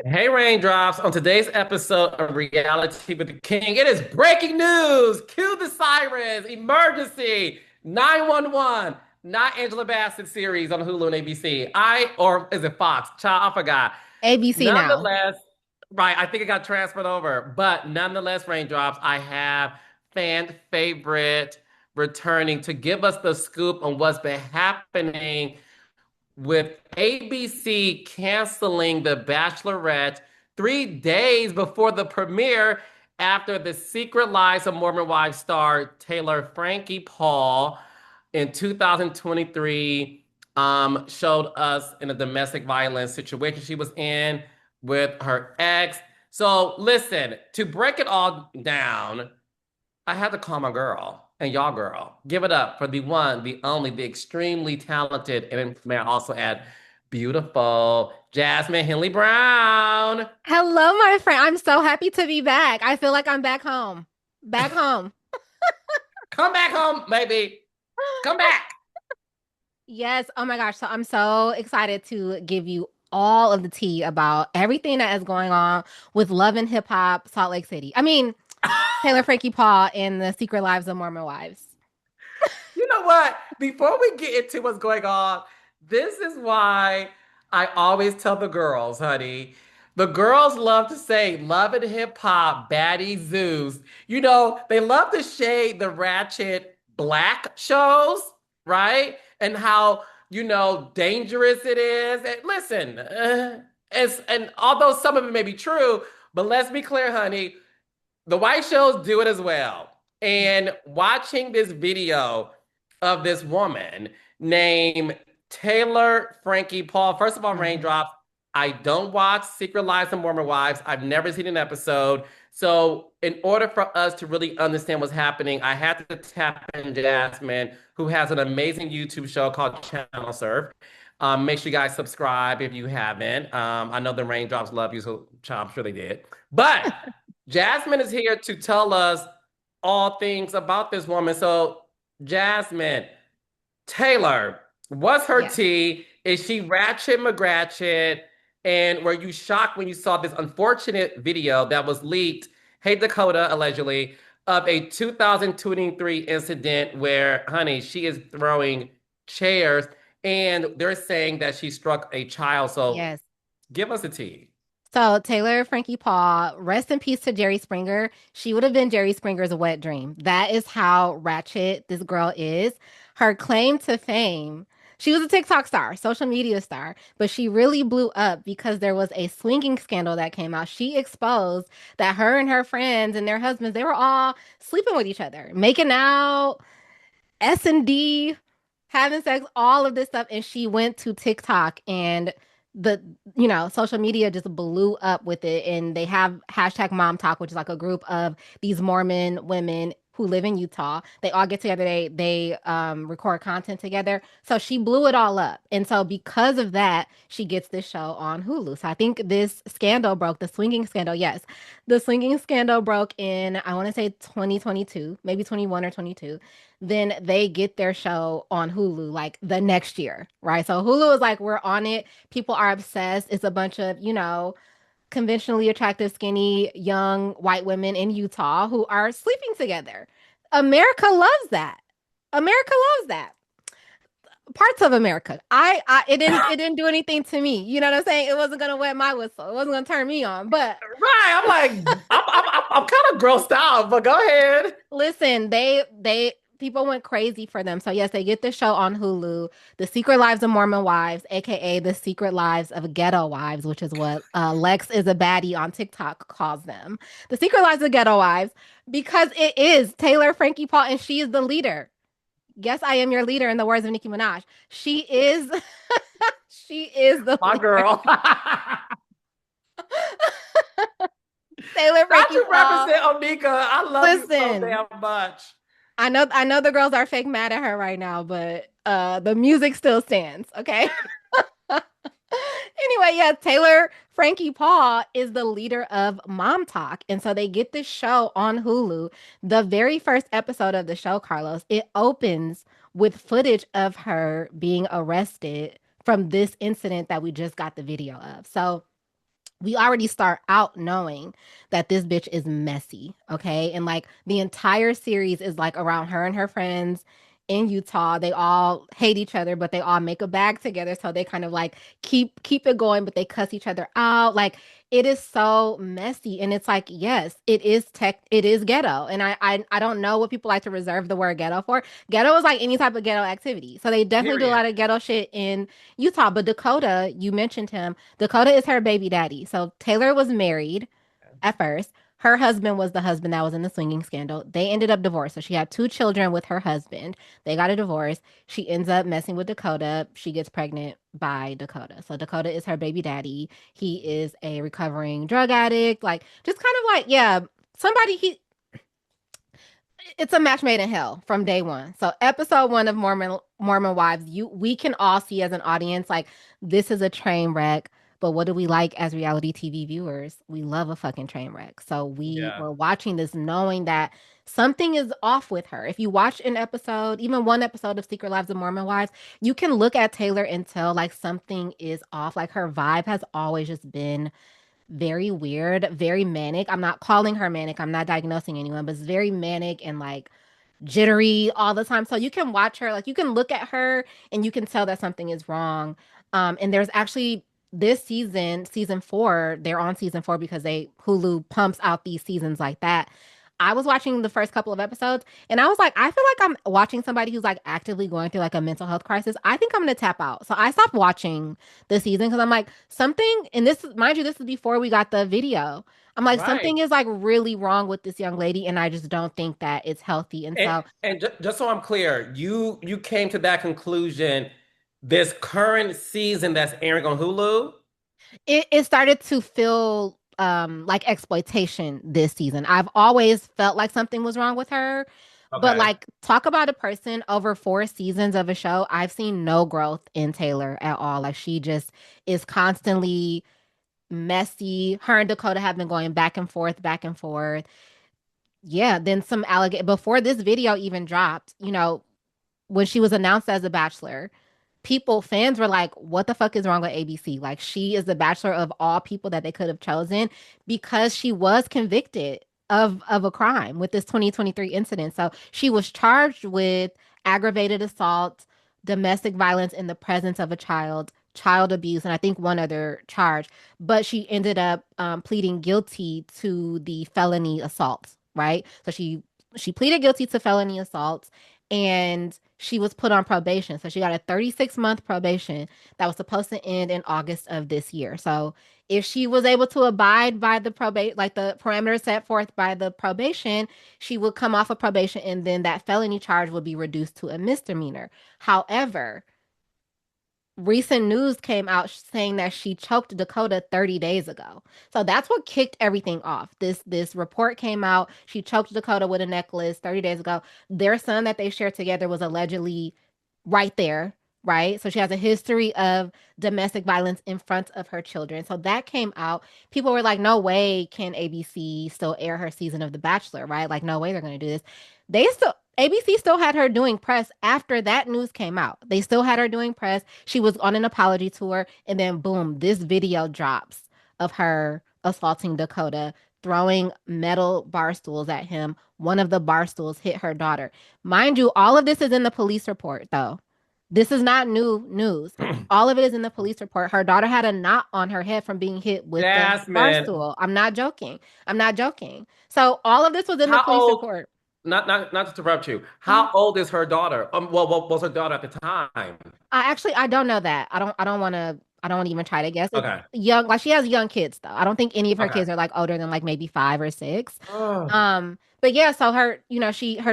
Hey, Raindrops. On today's episode of Reality with the King, it is breaking news. Cue the sirens. Emergency. 911. Not Angela Bassett series on Hulu and ABC. Or is it Fox? Child, I forgot. ABC now. Nonetheless, right, I think it got transferred over. But nonetheless, Raindrops, I have fan favorite returning to give us the scoop on what's been happening with ABC canceling The Bachelorette 3 days before the premiere after the Secret Lives of Mormon Wives star Taylor Frankie Paul in 2023 showed us in a domestic violence situation she was in with her ex. So listen, to break it all down, I had to call my girl and y'all girl. Give it up for the one, the only, the extremely talented, and may I also add, beautiful Jasmine Henley Brown. Hello, my friend. I'm so happy to be back. I feel like I'm back home. Back home. Come back home, baby. Come back. Yes. Oh my gosh. So I'm so excited to give you all of the tea about everything that is going on with Love and Hip Hop Salt Lake City. I mean, Taylor Frankie Paul and the Secret Lives of Mormon Wives. You know what? Before we get into what's going on, this is why I always tell the girls, honey. The girls love to say love and hip hop, baddie zoos. They love to shade the ratchet black shows, right? And how, dangerous it is. And listen, and although some of it may be true, but let's be clear, honey, the white shows do it as well. And watching this video of this woman named Taylor Frankie Paul. First of all, Mhm. Raindrops, I don't watch Secret Lives of Mormon Wives. I've never seen an episode. So, in order for us to really understand what's happening, I had to tap in Jasmine, who has an amazing YouTube show called Channel Surf. Make sure you guys subscribe if you haven't. I know the Raindrops love you, so I'm sure they did. But Jasmine is here to tell us all things about this woman. So, Jasmine, Taylor, what's her Yes. tea? Is she ratchet McGratchet? And were you shocked when you saw this unfortunate video that was leaked, hey Dakota, allegedly, of a 2023 incident where, honey, she is throwing chairs and they're saying that she struck a child. So Yes. give us a tea. So Taylor Frankie Paul, rest in peace to Jerry Springer. She would have been Jerry Springer's wet dream. That is how ratchet this girl is. Her claim to fame, she was a TikTok star, social media star, but she really blew up because there was a swinging scandal that came out. She exposed that her and her friends and their husbands, they were all sleeping with each other, making out, S&D, having sex, all of this stuff. And she went to TikTok and the social media just blew up with it. And they have hashtag mom talk, which is like a group of these Mormon women who live in Utah. They all get together, they record content together. So she blew it all up. And so because of that, she gets this show on Hulu. So I think this scandal broke, the swinging scandal, yes. The swinging scandal broke in, I want to say 2022, maybe 21 or 22. Then they get their show on Hulu like the next year, right? So Hulu is like, we're on it. People are obsessed. It's a bunch of, conventionally attractive, skinny, young white women in Utah who are sleeping together. America loves that. America loves that. Parts of America. It didn't do anything to me. You know what I'm saying? It wasn't gonna wet my whistle. It wasn't gonna turn me on. But Right. I'm like, I'm kind of grossed out, but go ahead. listen, they people went crazy for them. So yes, they get the show on Hulu, The Secret Lives of Mormon Wives, aka The Secret Lives of Ghetto Wives, which is what Lex is a baddie on TikTok calls them. The Secret Lives of Ghetto Wives, because it is Taylor Frankie Paul and she is the leader. Yes, I am your leader in the words of Nicki Minaj. She is she is the My leader. girl. Taylor Not Frankie to Paul. represent Onika. I love you so Listen, damn much. I know the girls are fake mad at her right now, but the music still stands, okay? Anyway, yeah, Taylor Frankie Paul is the leader of Mom Talk. And so they get this show on Hulu. The very first episode of the show, Carlos, it opens with footage of her being arrested from this incident that we just got the video of. So we already start out knowing that this bitch is messy, okay? And like the entire series is like around her and her friends in Utah. They all hate each other, but they all make a bag together, so they kind of like keep it going, but they cuss each other out. Like it is so messy, and it's like yes, it is ghetto, and I don't know what people like to reserve the word ghetto for. Ghetto is like any type of ghetto activity, so they definitely do a Period. lot of ghetto shit in Utah. But Dakota, you mentioned him. Dakota is her baby daddy. So Taylor was married at first. Her husband was the husband that was in the swinging scandal. They ended up divorced. So she had two children with her husband. They got a divorce. She ends up messing with Dakota. She gets pregnant by Dakota. So Dakota is her baby daddy. He is a recovering drug addict. Like, just kind of like, yeah, somebody he it's a match made in hell from day one. So episode one of Mormon Wives, we can all see as an audience like this is a train wreck. But what do we like as reality TV viewers? We love a fucking train wreck. So we Yeah. were watching this knowing that something is off with her. If you watch an episode, even one episode of Secret Lives of Mormon Wives, you can look at Taylor and tell like something is off. Like her vibe has always just been very weird, very manic. I'm not calling her manic. I'm not diagnosing anyone, but it's very manic and like jittery all the time. So you can watch her, like you can look at her and you can tell that something is wrong. And there's actually this season, season four, they're on season four because they Hulu pumps out these seasons like that. I was watching the first couple of episodes and I was like, I feel like I'm watching somebody who's like actively going through like a mental health crisis. I think I'm gonna tap out. So I stopped watching the season because I'm like, something, and this, mind you, this is before we got the video. I'm like, Right. something is like really wrong with this young lady, and I just don't think that it's healthy. And And so just so I'm clear, you came to that conclusion this current season that's airing on Hulu? it started to feel like exploitation this season. I've always felt like something was wrong with her, but Okay. like talk about a person over 4 seasons of a show. I've seen no growth in Taylor at all. Like she just is constantly messy. Her and Dakota have been going back and forth, back and forth. Yeah, then some allegate before this video even dropped, when she was announced as a bachelor, fans were like, what the fuck is wrong with ABC? Like, she is the bachelor of all people that they could have chosen because she was convicted of a crime with this 2023 incident. So she was charged with aggravated assault, domestic violence in the presence of a child abuse, and I think one other charge. But she ended up pleading guilty to the felony assault, right? So she pleaded guilty to felony assault and she was put on probation. So she got a 36-month probation that was supposed to end in August of this year. So if she was able to abide by the probate, like the parameters set forth by the probation, she would come off of probation and then that felony charge would be reduced to a misdemeanor. However, recent news came out saying that she choked Dakota 30 days ago. So that's what kicked everything off. This report came out. She choked Dakota with a necklace 30 days ago. Their son that they shared together was allegedly right there, right? So she has a history of domestic violence in front of her children. So that came out. People were like, no way can ABC still air her season of The Bachelor, right? Like, no way they're going to do this. ABC still had her doing press after that news came out. They still had her doing press. She was on an apology tour, and then boom, this video drops of her assaulting Dakota, throwing metal bar stools at him. One of the bar stools hit her daughter. Mind you, all of this is in the police report, though. This is not new news. All of it is in the police report. Her daughter had a knot on her head from being hit with the bar Jasmine, stool. I'm not joking. I'm not joking. So all of this was in the how police old? report. Not to interrupt you. Mhm. How old is her daughter? Well, what was her daughter at the time? I don't know that. I don't want to even try to guess. It's Okay. young, like she has young kids though. I don't think any of her Okay. kids are like older than like maybe 5 or 6. Oh, But yeah, so her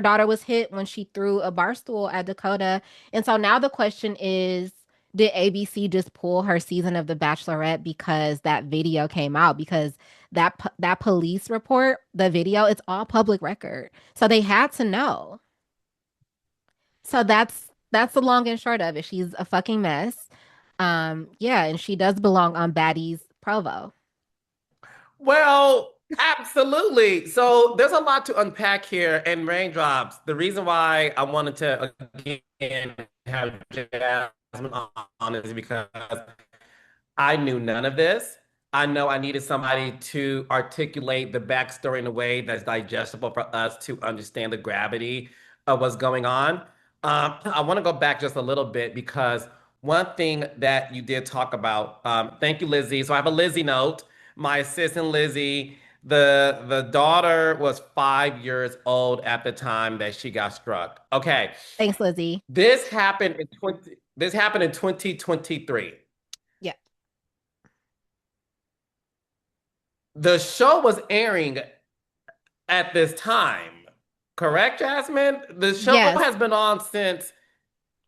daughter was hit when she threw a bar stool at Dakota. And so now the question is, did ABC just pull her season of The Bachelorette because that video came out? Because that police report, the video, it's all public record. So they had to know. So that's the long and short of it. She's a fucking mess. Yeah, and she does belong on Baddies Provo. well, absolutely. So there's a lot to unpack here and raindrops. The reason why I wanted to again have Jasmine on is because I knew none of this. I know I needed somebody to articulate the backstory in a way that's digestible for us to understand the gravity of what's going on. I want to go back just a little bit because one thing that you did talk about, thank you, Lizzie. So I have a Lizzie note. My assistant Lizzie, the daughter was 5 years old at the time that she got struck. Okay, Thanks, Lizzie. this happened in 2023. Yeah. The show was airing at this time, correct, Jasmine? The show Yes. has been on since.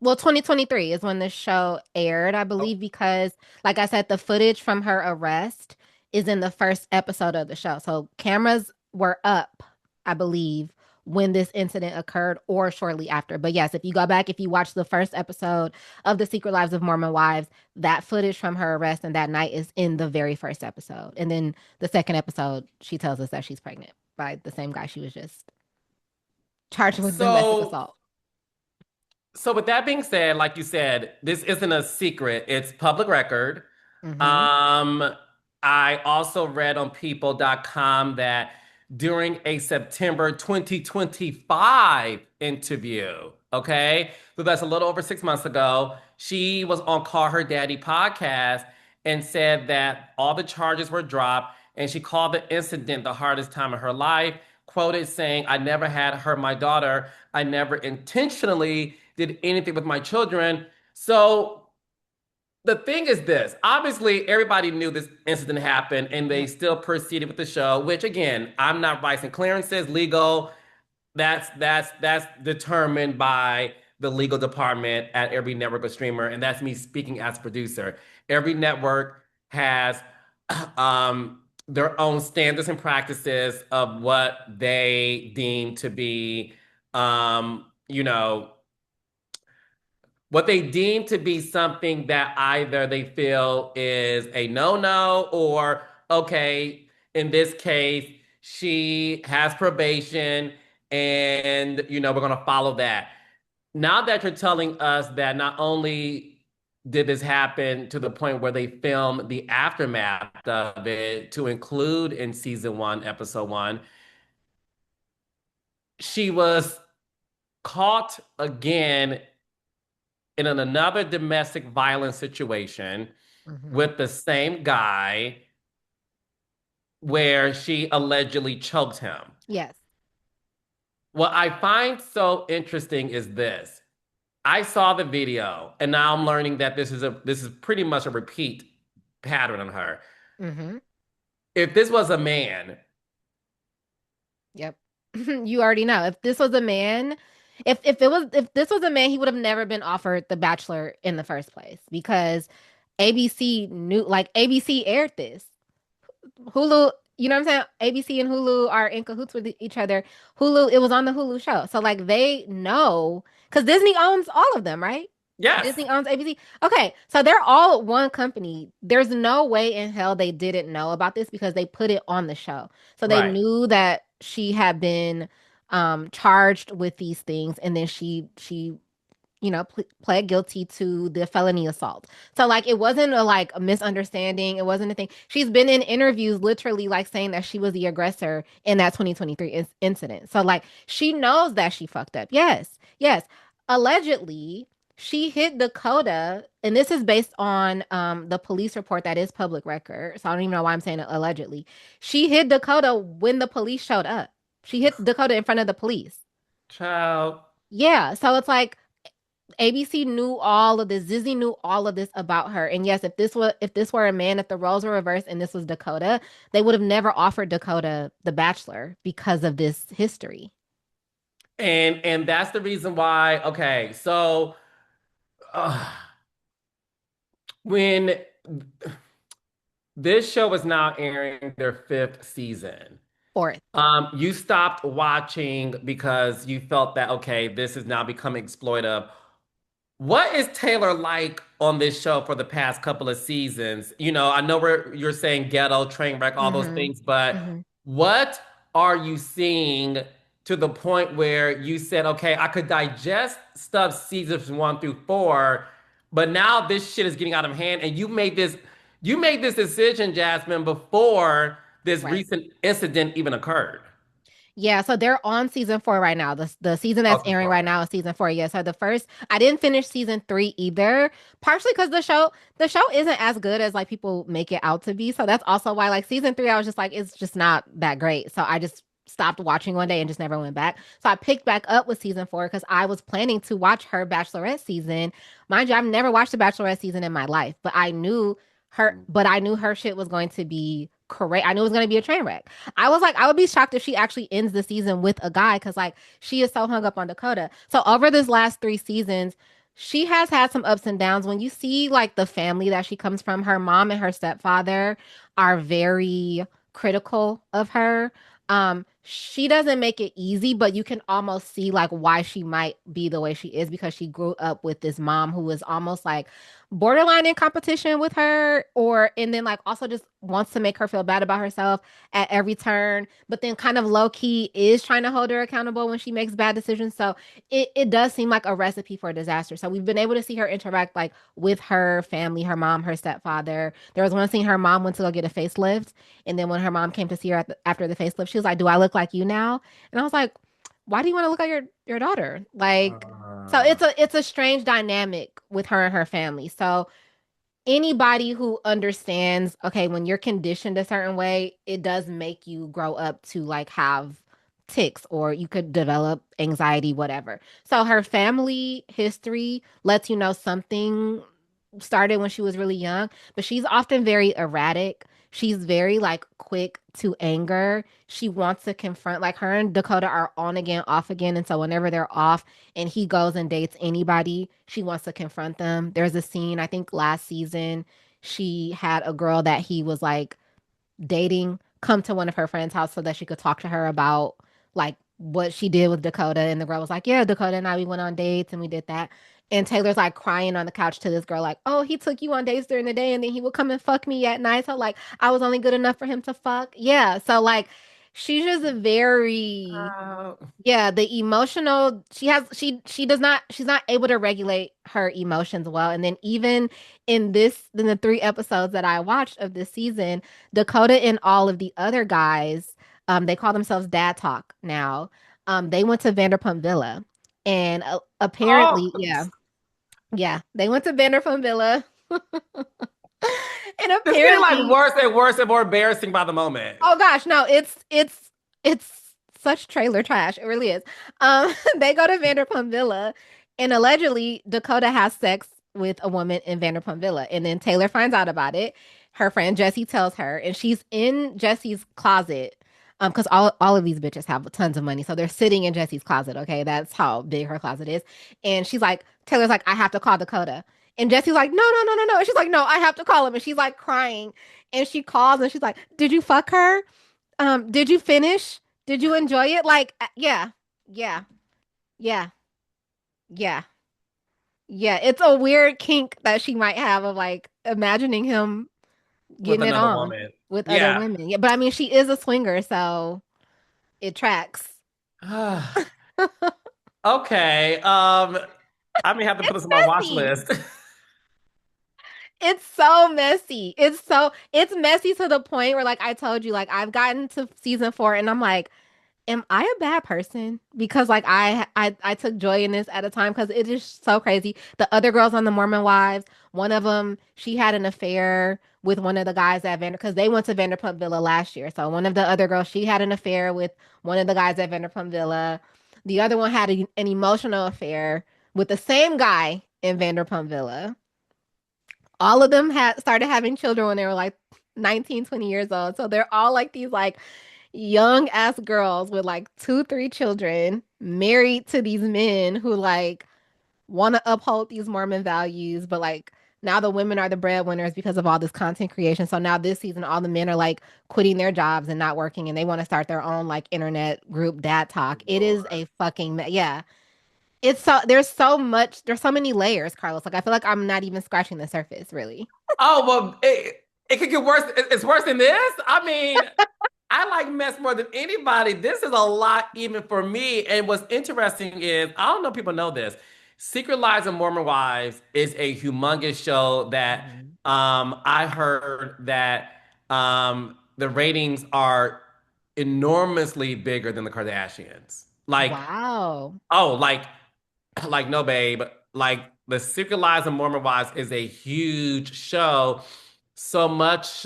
Well, 2023 is when the show aired, I Oh, believe, because, like I said, the footage from her arrest is in the first episode of the show. So cameras were up, I believe, when this incident occurred or shortly after. But yes, if you go back, if you watch the first episode of The Secret Lives of Mormon Wives, that footage from her arrest and that night is in the very first episode. And then the second episode, she tells us that she's pregnant by the same guy she was just charged with domestic so assault. So with that being said, like you said, this isn't a secret. It's public record. Mm-hmm. Um, I also read on people.com that during a September 2025 interview, okay, so that's a little over 6 months ago, she was on Call Her Daddy podcast and said that all the charges were dropped, and she called the incident the hardest time of her life, quoted saying, "I never had her, my daughter. I never intentionally did anything with my children." So the thing is this, obviously everybody knew this incident happened and they still proceeded with the show, which again, I'm not writing clearances, legal. That's determined by the legal department at every network or streamer, and that's me speaking as producer. Every network has their own standards and practices of what they deem to be, you know, what they deem to be something that either they feel is a no-no or, okay, in this case, she has probation and, we're going to follow that. Now that you're telling us that not only did this happen to the point where they filmed the aftermath of it to include in season one, episode one, she was caught again in another domestic violence situation Mm-hmm. with the same guy where she allegedly choked him. Yes. What I find so interesting is this. I saw the video and now I'm learning that this is pretty much a repeat pattern on her. Mm-hmm. If this was a man, Yep. You already know. If this was a man, if this was a man, he would have never been offered The Bachelor in the first place because ABC knew like ABC aired this. Hulu, you know what I'm saying? ABC and Hulu are in cahoots with each other. Hulu, it was on the Hulu show. So like they know because Disney owns all of them, right? yes, Disney owns ABC. Okay, so they're all one company. There's no way in hell they didn't know about this because they put it on the show. So they right. knew that she had been charged with these things and then she pled guilty to the felony assault. So like it wasn't a misunderstanding. It wasn't a thing. She's been in interviews literally like saying that she was the aggressor in that 2023 incident. So like she knows that she fucked up. Yes. Yes. Allegedly, she hit Dakota, and this is based on the police report that is public record. So I don't even know why I'm saying it allegedly. She hit Dakota when the police showed up. She hit Dakota in front of the police. Child. Yeah, so it's like ABC knew all of this. Disney knew all of this about her. And yes, if this were a man, if the roles were reversed and this was Dakota, they would have never offered Dakota The Bachelor because of this history. And that's the reason why, okay, so uh, when this show is now airing their fifth season. Fourth. You stopped watching because you felt that, okay, this is now becoming exploitive. What is Taylor like on this show for the past couple of seasons? I know you're saying ghetto, train wreck, all those Mm-hmm. things, but Mm-hmm. what are you seeing to the point where you said, okay, I could digest stuff seasons one through four, but now this shit is getting out of hand, and You made this decision, Jasmine, before this Right. recent incident even occurred. Yeah, so they're on season four right now. The season that's Okay, airing right sorry. now is season four. Yeah, so the first I didn't finish season three either, partially because the show isn't as good as like people make it out to be. So that's also why like season three I was just like it's just not that great. So I just stopped watching one day and just never went back. So I picked back up with season four because I was planning to watch her Bachelorette season. Mind you, I've never watched a Bachelorette season in my life, but I knew her shit was going to be correct. I knew it was going to be a train wreck. I was like, I would be shocked if she actually ends the season with a guy because, like, she is so hung up on Dakota. So, over this last three seasons, she has had some ups and downs. When you see, like, the family that she comes from, her mom and her stepfather are very critical of her. She doesn't make it easy, but you can almost see like why she might be the way she is because she grew up with this mom who was almost like borderline in competition with her, or and then like also just wants to make her feel bad about herself at every turn, but then kind of low key is trying to hold her accountable when she makes bad decisions. So it does seem like a recipe for disaster. So we've been able to see her interact like with her family, her mom, her stepfather. There was one scene her mom went to go get a facelift, and then when her mom came to see her after the facelift, she was like, "Do I look like you now?" And I was like, "Why do you want to look like your daughter?" Like, so Uh, it's a strange dynamic with her and her family. So anybody who understands, okay, when you're conditioned a certain way, it does make you grow up to like have tics or you could develop anxiety, whatever. So her family history lets you know something started when she was really young, but she's often very erratic. She's very like quick to anger. She wants to confront, like her and Dakota are on again, off again. And so whenever they're off and he goes and dates anybody, she wants to confront them. There's a scene, I think last season, she had a girl that he was like dating come to one of her friends' house so that she could talk to her about like what she did with Dakota. And the girl was like, "Yeah, Dakota and I, we went on dates and we did that." And Taylor's like crying on the couch to this girl, like, "Oh, he took you on dates during the day and then he would come and fuck me at night. So like I was only good enough for him to fuck." Yeah. So like she's just a very uh, yeah, the emotional she does not she's not able to regulate her emotions well. And then even in the three episodes that I watched of this season, Dakota and all of the other guys, they call themselves Dad Talk now. They went to Vanderpump Villa. And apparently, oh, yeah, yeah, they went to Vanderpump Villa. And this is getting like apparently worse and more embarrassing by the moment. oh gosh, no, it's such trailer trash. It really is. They go to Vanderpump Villa, and allegedly Dakota has sex with a woman in Vanderpump Villa, and then Taylor finds out about it. Her friend Jessie tells her, and she's in Jessie's closet. Because all of these bitches have tons of money, so they're sitting in Jessie's closet. Okay, that's how big her closet is. And she's like, Taylor's like, I have to call Dakota. And Jessie's like, no, no, no, no, no. And she's like, no, I have to call him. And she's like crying. And she calls and she's like, did you fuck her? Did you finish? Did you enjoy it? Like, yeah, yeah, yeah, yeah, yeah. It's a weird kink that she might have of like imagining him With getting it another on woman. with other Yeah. women. Yeah, but I mean, she is a swinger, so it tracks. Okay. I may have to put It's this on my watch messy. list. It's so messy. It's messy to the point where like I told you, like I've gotten to season four and I'm like, am I a bad person? Because like I took joy in this at a time because it is so crazy. The other girls on the Mormon Wives, one of them, she had an affair with one of the guys at Vander because they went to Vanderpump Villa last year. So one of the other girls, she had an affair with one of the guys at Vanderpump Villa. The other one had an emotional affair with the same guy in Vanderpump Villa. All of them had started having children when they were like 19, 20 years old. So they're all like these like young ass girls with like two, three children married to these men who like want to uphold these Mormon values, but like now the women are the breadwinners because of all this content creation. So now this season, all the men are like quitting their jobs and not working, and they want to start their own like internet group dad talk. It is Lord. a fucking yeah. It's so there's so much, there's so many layers, Carlos. Like I feel like I'm not even scratching the surface, really. Oh, well, it could get worse. It's worse than this. I mean, I like mess more than anybody. This is a lot even for me. And what's interesting is, I don't know if people know this. Secret Lives of Mormon Wives is a humongous show that Mhm. I heard that the ratings are enormously bigger than the Kardashians. Like, Wow. oh, like no, babe. Like the Secret Lives of Mormon Wives is a huge show. So much,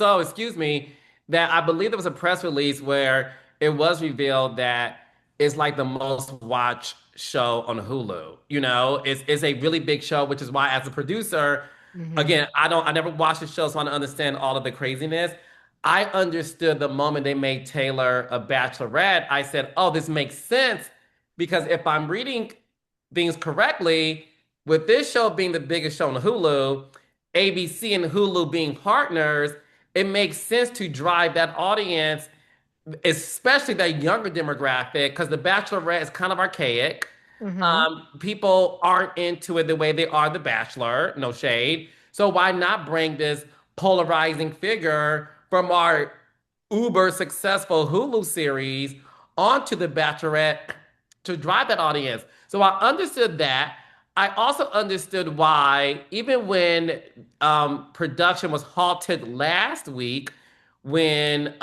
excuse me, that I believe there was a press release where it was revealed that it's like the most watched show on Hulu. It's a really big show, which is why, as a producer, Hmm. again, I never watched the show, so I don't understand all of the craziness. I understood the moment they made Taylor a bachelorette. I said, "Oh, this makes sense," because if I'm reading things correctly, with this show being the biggest show on Hulu, ABC and Hulu being partners, it makes sense to drive that audience, especially that younger demographic, because The Bachelorette is kind of archaic. Hmm. People aren't into it the way they are The Bachelor, no shade. So why not bring this polarizing figure from our uber successful Hulu series onto The Bachelorette to drive that audience? So I understood that. I also understood why, even when production was halted last week, when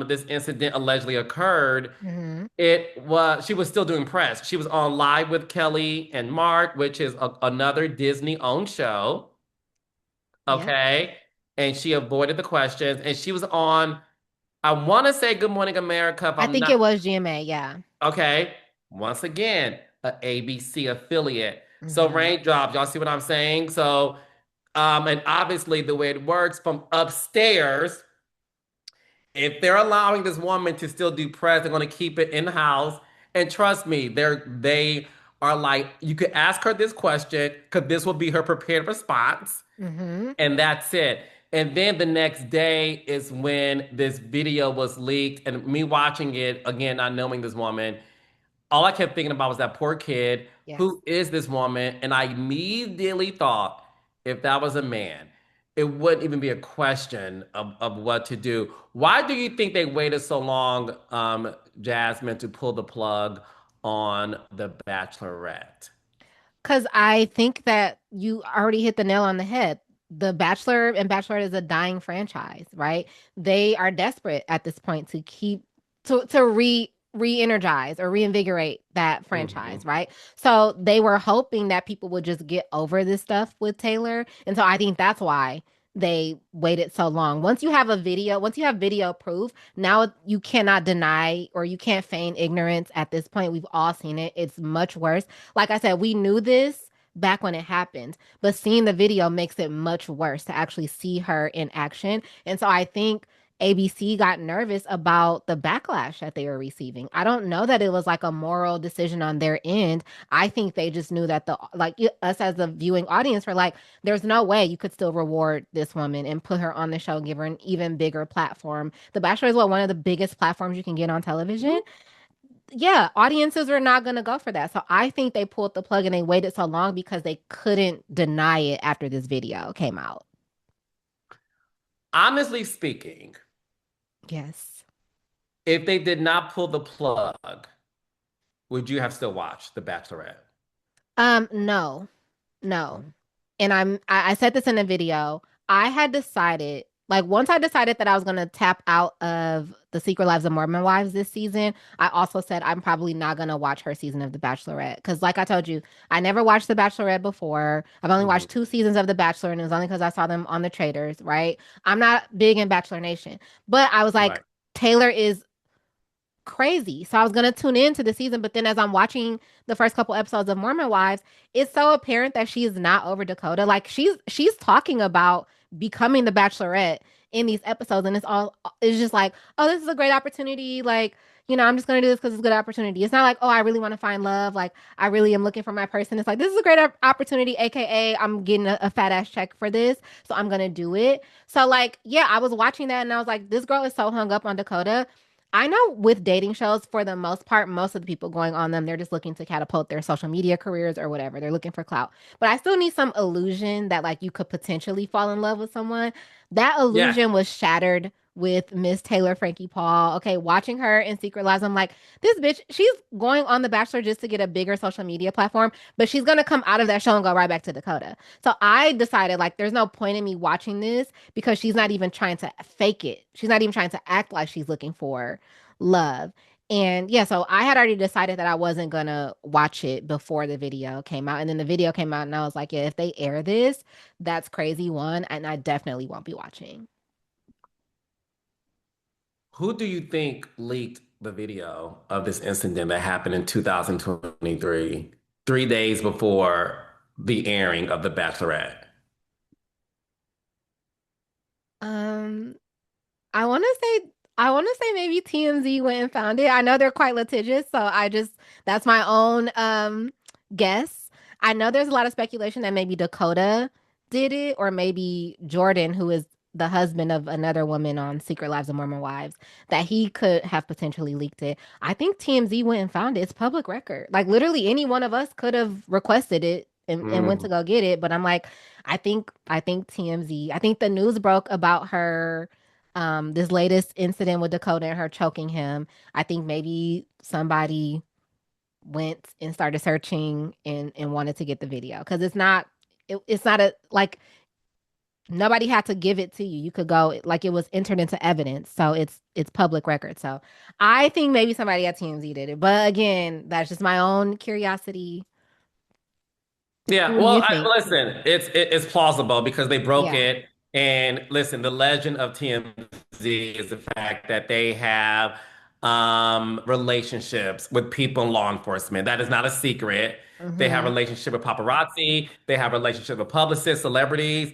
this incident allegedly occurred, Hmm. she was still doing press. She was on Live with Kelly and Mark, which is another Disney-owned show. Yep. Okay. And she avoided the questions. And she was on, I want to say Good Morning America, if I I'm think it not was GMA. Yeah. okay. Once again, a ABC affiliate. So Hmm. raindrops, y'all see what I'm saying? So, and obviously the way it works from upstairs, if they're allowing this woman to still do press, they're going to keep it in house. And trust me, they are like, you could ask her this question because this will be her prepared response, Hmm. and that's it. And then the next day is when this video was leaked, and me watching it again, not knowing this woman, all I kept thinking about was that poor kid. Yes. Who is this woman? And I immediately thought, if that was a man, it wouldn't even be a question of what to do. Why do you think they waited so long, Jasmine, to pull the plug on The Bachelorette? Because I think that you already hit the nail on the head. The Bachelor and Bachelorette is a dying franchise, right? They are desperate at this point to keep to re-energize or reinvigorate that franchise, Hmm. right? So they were hoping that people would just get over this stuff with Taylor. And so I think that's why they waited so long. Once you have video proof, now you cannot deny or you can't feign ignorance at this point. We've all seen it. It's much worse. Like I said, we knew this back when it happened, but seeing the video makes it much worse to actually see her in action. And so I think ABC got nervous about the backlash that they were receiving. I don't know that it was like a moral decision on their end. I think they just knew that us as the viewing audience were like, there's no way you could still reward this woman and put her on the show, give her an even bigger platform. The Bachelor is one of the biggest platforms you can get on television. Yeah, audiences are not going to go for that. So I think they pulled the plug and they waited so long because they couldn't deny it after this video came out. Honestly speaking, Yes. if they did not pull the plug, would you have still watched The Bachelorette? No, no. And I said this in a video. I had decided, like once I decided that I was gonna tap out of the Secret Lives of Mormon Wives this season, I also said I'm probably not gonna watch her season of The Bachelorette. Because like I told you, I never watched The Bachelorette before. I've only watched Mhm. 2 seasons of The Bachelor, and it was only because I saw them on the Traders, right? I'm not big in Bachelor Nation. But I was like, Right. Taylor is crazy. So I was gonna tune into the season, but then as I'm watching the first couple episodes of Mormon Wives, it's so apparent that she is not over Dakota. Like she's talking about becoming the Bachelorette in these episodes, and it's just like, oh, this is a great opportunity. Like, I'm just gonna do this because it's a good opportunity. It's not like, oh, I really want to find love. Like, I really am looking for my person. It's like this is a great opportunity, aka I'm getting a fat ass check for this, so I'm gonna do it. So like, yeah, I was watching that and I was like, this girl is so hung up on Dakota. I know with dating shows, for the most part, most of the people going on them, they're just looking to catapult their social media careers or whatever. They're looking for clout. But I still need some illusion that like you could potentially fall in love with someone. That Yeah. illusion was shattered with Miss Taylor Frankie Paul. Okay, watching her in Secret Lives, I'm like, this bitch, she's going on The Bachelor just to get a bigger social media platform, but she's gonna come out of that show and go right back to Dakota. So I decided like there's no point in me watching this because she's not even trying to fake it. She's not even trying to act like she's looking for love. And yeah, so I had already decided that I wasn't gonna watch it before the video came out. And then the video came out and I was like, yeah, if they air this, that's crazy one, and I definitely won't be watching. Who do you think leaked the video of this incident that happened in 2023, 3 days before the airing of The Bachelorette? Um, I want to say maybe TMZ went and found it. I know they're quite litigious, so that's my own guess. I know there's a lot of speculation that maybe Dakota did it, or maybe Jordan, who is the husband of another woman on Secret Lives of Mormon Wives, that he could have potentially leaked it. I think TMZ went and found it. It's public record. Like literally any one of us could have requested it and went to Mm. go get it. But I'm like, I think TMZ. I think the news broke about her this latest incident with Dakota and her choking him. I think maybe somebody went and started searching and wanted to get the video because it's not a like nobody had to give it to you. You could go like it was entered into evidence, so it's public record. So I think maybe somebody at TMZ did it, but again, that's just my own curiosity. Yeah, Who do well, you think? listen, it's plausible because they broke Yeah. it. And listen, the legend of TMZ is the fact that they have relationships with people in law enforcement. That is not a secret. They have Mm-hmm. relationship with paparazzi. They have relationship with publicists, celebrities.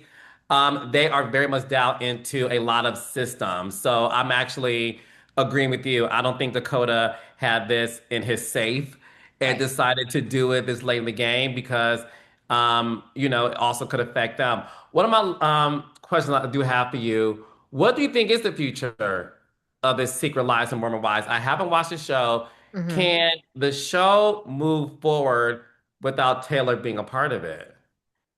They are very much down into a lot of systems. So I'm actually agreeing with you. I don't think Dakota had this in his safe and Right. decided to do it this late in the game because it also could affect them. One of my questions I do have for you, what do you think is the future of this Secret Lives and Mormon Wives? I haven't watched the show. Mm-hmm. Can the show move forward without Taylor being a part of it?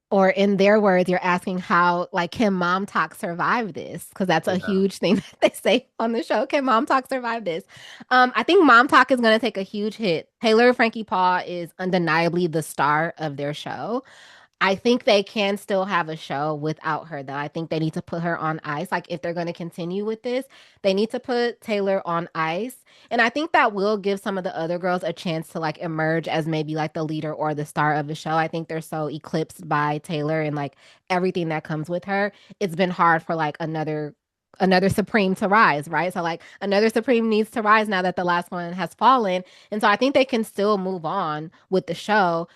Or in their words, you're asking how, like, can Mom Talk survive this? Because that's a Yeah. huge thing that they say on the show. Can Mom Talk survive this? I think Mom Talk is going to take a huge hit. Taylor Frankie Paul is undeniably the star of their show. I think they can still have a show without her, though. I think they need to put her on ice. Like, if they're going to continue with this, they need to put Taylor on ice. And I think that will give some of the other girls a chance to like emerge as maybe like the leader or the star of the show. I think they're so eclipsed by Taylor and like everything that comes with her. It's been hard for like another Supreme to rise, right? So like another Supreme needs to rise now that the last one has fallen. And so I think they can still move on with the show.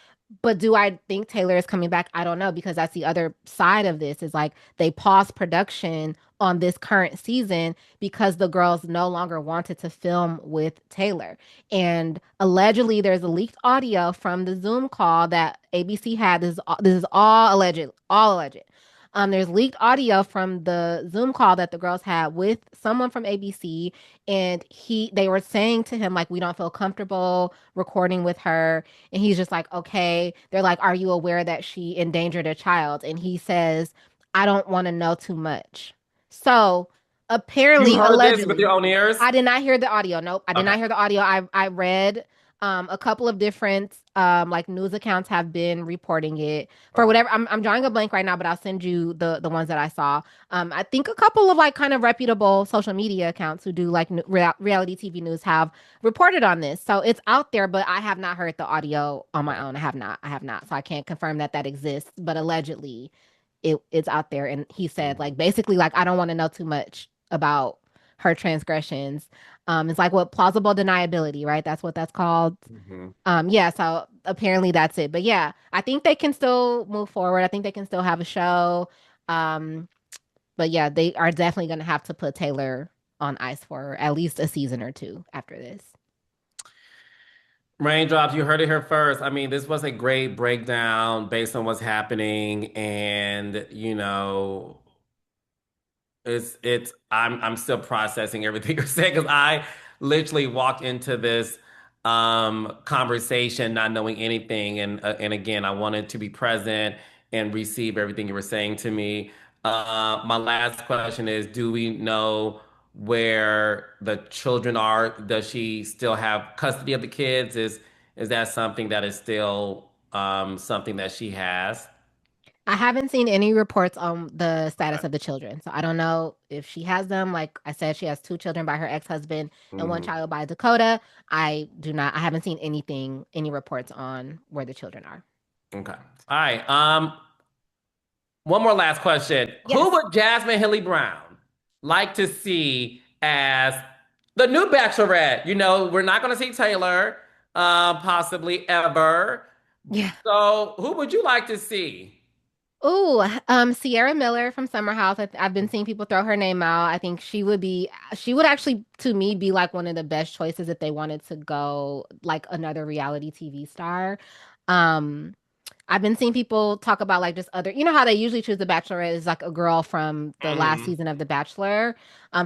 But do I think Taylor is coming back? I don't know because that's the other side of this is like they paused production on this current season because the girls no longer wanted to film with Taylor. And allegedly there's a leaked audio from the Zoom call that ABC had. This is all alleged, all alleged. There's leaked audio from the Zoom call that the girls had with someone from ABC, and they were saying to him like, "We don't feel comfortable recording with her." And he's just like, okay. They're like, are you aware that she endangered a child? And he says, I don't want to know too much. So You apparently, heard this with allegedly, your own ears? I did not hear the audio. Nope, I did Okay. not hear the audio. I read a couple of different like news accounts have been reporting it for Okay. whatever. I'm drawing a blank right now, but I'll send you the ones that I saw. I think a couple of like kind of reputable social media accounts who do like reality TV news have reported on this. So it's out there, but I have not heard the audio on my Okay. own. I have not. I have not. So I can't confirm that that exists, but allegedly it's out there. And he said like basically like I don't want to know too much about her transgressions. It's like what plausible deniability, right? That's what that's called. Mhm. Yeah, so apparently that's it. But yeah, I think they can still move forward. I think they can still have a show. Um, but yeah, they are definitely gonna have to put Taylor on ice for at least a season or two after this. Raindrops, you heard it here first. I mean, this was a great breakdown based on what's happening, and I'm still processing everything you're saying because I literally walked into this conversation not knowing anything, and again, I wanted to be present and receive everything you were saying to me. My last question is, do we know where the children are? Does she still have custody of the kids? Is that something that is still something that she has? I haven't seen any reports on the Okay. status of the children. So I don't know if she has them. Like I said, she has two children by her ex-husband and one Mhm. child by Dakota. I haven't seen any reports on where the children are. Okay. All right. One more last question. Who Yes. would Jasmine Hilly Brown like to see as the new Bachelorette? You know, we're not going to see Taylor, possibly ever. Yeah. So, who would you like to see? Ooh, Sierra Miller from Summer House. I've been seeing people throw her name out. I think she would actually, to me, be like one of the best choices if they wanted to go like another reality TV star. Um, I've been seeing people talk about like just other, you know how they usually choose the Bachelorette is like a girl from the last Hmm. season of The Bachelor.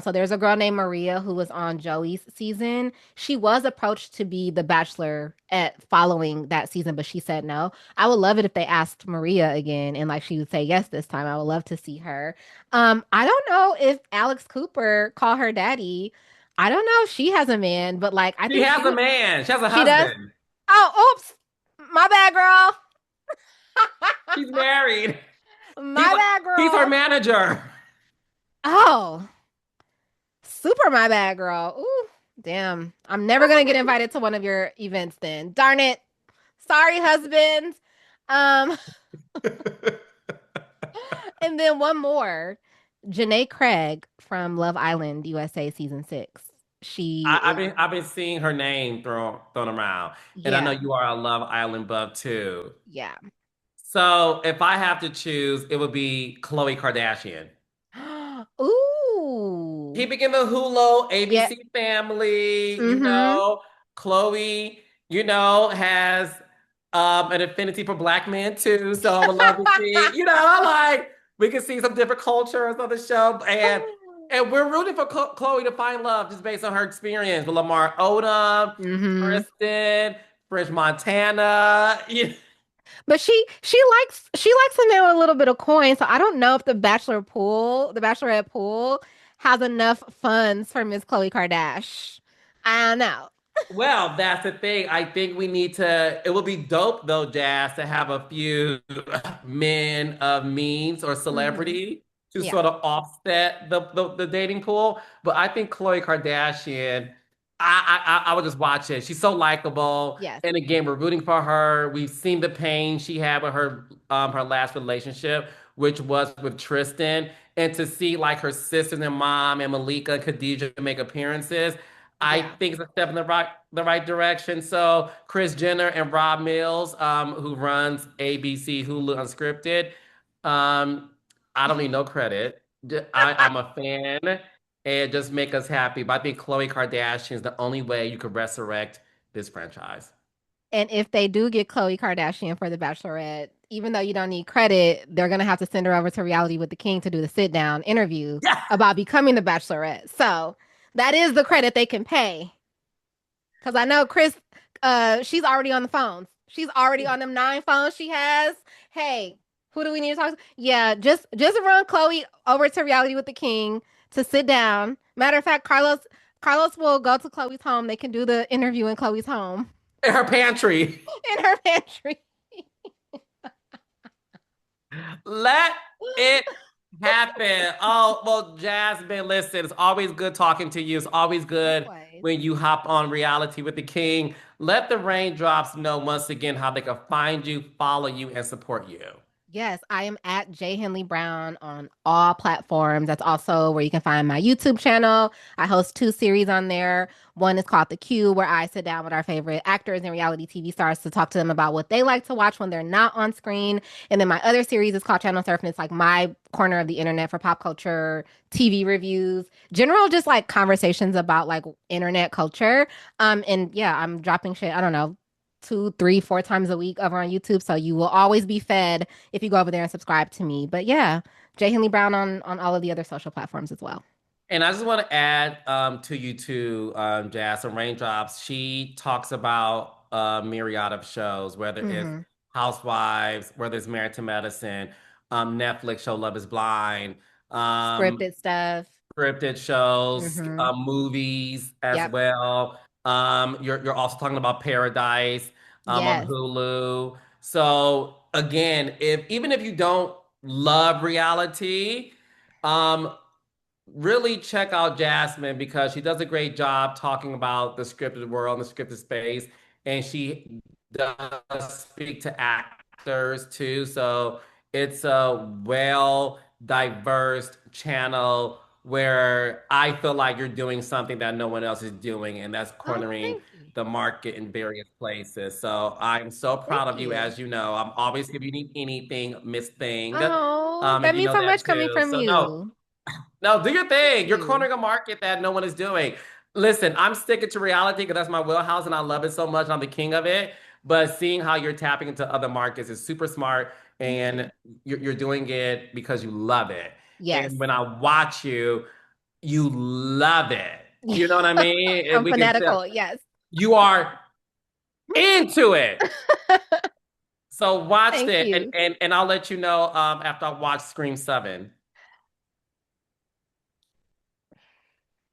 So there's a girl named Maria who was on Joey's season. She was approached to be the Bachelorette following that season, but she said no. I would love it if they asked Maria again and like she would say yes this time. I would love to see her. I don't know if Alex Cooper call her daddy. I don't know if she has a man, but like I She think has a man. She has a she does. husband. Oh, oops. My bad, girl. She's married. He's My bad, he's her girl. manager. Oh, super my bad, girl. Ooh, damn. I'm never gonna get invited to one of your events then. Darn it. Sorry, husband. Um, and then one more. Janae Craig from Love Island USA season 6. She I've is, been seeing her name thrown around, and I know yeah, you are a Love Island buff too. yeah. So if I have to choose, it would be Khloe Kardashian. Ooh. Keeping in the Hulu, Yeah. ABC Family, Mm-hmm. Chloe, has an affinity for black men too. So I would love to see, like we can see some different cultures on the show. And we're rooting for Chloe to find love just based on her experience with Lamar Odom, Mm-hmm. Tristan, French Montana. But she likes a man with a little bit of coin, so I don't know if the Bachelorette pool, has enough funds for Miss Khloe Kardashian. I don't know. Well, that's the thing. I think we need to. It would be dope though, Jazz, to have a few men of means or Hmm. celebrity to Yeah. sort of offset the dating pool. But I think Khloe Kardashian, I would just watch it. She's so likable, Yes. and again, we're rooting for her. We've seen the pain she had with her last relationship, which was with Tristan, and to see like her sisters and mom and Malika and Khadijah make appearances. I Yeah. think it's a step in the right direction. So Chris Jenner and Rob Mills, who runs ABC Hulu Unscripted, um, I don't need no credit. I'm a fan, and just make us happy. But I think Khloe Kardashian is the only way you could resurrect this franchise. And if they do get Khloe Kardashian for the Bachelorette, even though you don't need credit, they're gonna have to send her over to Reality with the King to do the sit down interview Yeah. about becoming the Bachelorette. So that is the credit they can pay. Because I know Chris, she's already on the phones. She's already on them 9 phones she has. Hey, who do we need to talk to? Yeah, just run Chloe over to Reality with the King to sit down. Matter of fact, Carlos will go to Chloe's home. They can do the interview in Chloe's home In her pantry. in her pantry. Let it happen. Oh, well, Jasmine, listen, it's always good talking to you. It's always good Likewise. when you hop on Reality with the King. Let the raindrops know once again how they can find you, follow you, and support you. Yes, I am at J Henley Brown on all platforms. That's also where you can find my YouTube channel. I host 2 series on there. One is called The Queue, where I sit down with our favorite actors and reality TV stars to talk to them about what they like to watch when they're not on screen. And then my other series is called Channel Surf, and it's like my corner of the internet for pop culture, TV reviews, general just like conversations about like internet culture. And yeah, I'm dropping shit. I don't know, 2, 3, 4 times a week over on YouTube. So you will always be fed if you go over there and subscribe to me. But yeah, Jay Henley Brown on all of the other social platforms as well. And I just want to add to you too, Jazz, some raindrops. She talks about a myriad of shows, whether it's Hmm. Housewives, whether it's Married to Medicine, Netflix show Love is Blind. Scripted stuff. scripted shows, Hmm. movies as Yep. well. You're also talking about Paradise on Yes. Hulu. So again, if even if you don't love reality, um, really check out Jasmine because she does a great job talking about the scripted world and the scripted space, and she does speak to actors too. So it's a well diverse channel where I feel like you're doing something that no one else is doing, and that's Oh, cornering thank you. the market in various places. So I'm so Thank proud of you. you. As you know, I'm always if you need anything, Miss Thing, Oh, that and you means know so that much coming too. from So no, you. no, do your Thank thing. You're you. cornering a market that no one is doing. Listen, I'm sticking to reality because that's my wheelhouse and I love it so much. I'm the king of it. But seeing how you're tapping into other markets is super smart Thank and you. you're doing it because you love it. Yes. And when I watch you, you love it. You know what I mean? And I'm we can tell fanatical. Yes. you are into it. So watch Thank it you. and I'll let you know after I watch Scream 7.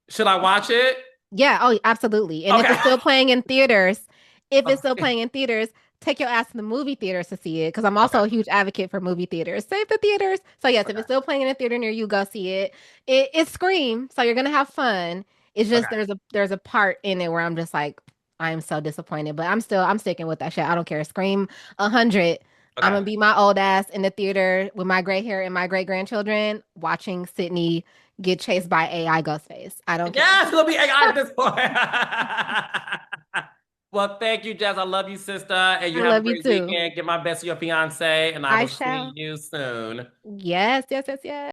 Should I watch it? Yeah, oh, absolutely. And if Okay. it's still playing in theaters, if it's still Okay. playing in theaters, take your ass to the movie theaters to see it because I'm Okay. also a huge advocate for movie theaters. Save the theaters. So yes, if Okay. it's still playing in a theater near you, go see it. It's Scream, so you're gonna have fun. It's just Okay. there's a part in it where I'm just like I'm so disappointed, but I'm sticking with that shit. I don't care. Scream 100. I'm Okay. gonna be my old ass in the theater with my gray hair and my great grandchildren watching Sydney get chased by AI Ghostface. I don't care. Yes, it'll be AI at this point. Well, thank you, Jess. I love you, sister. And I you have a love you great too. weekend. Give my best to your fiance, and I I will see shall. you soon. Yes, yes, yes, yes.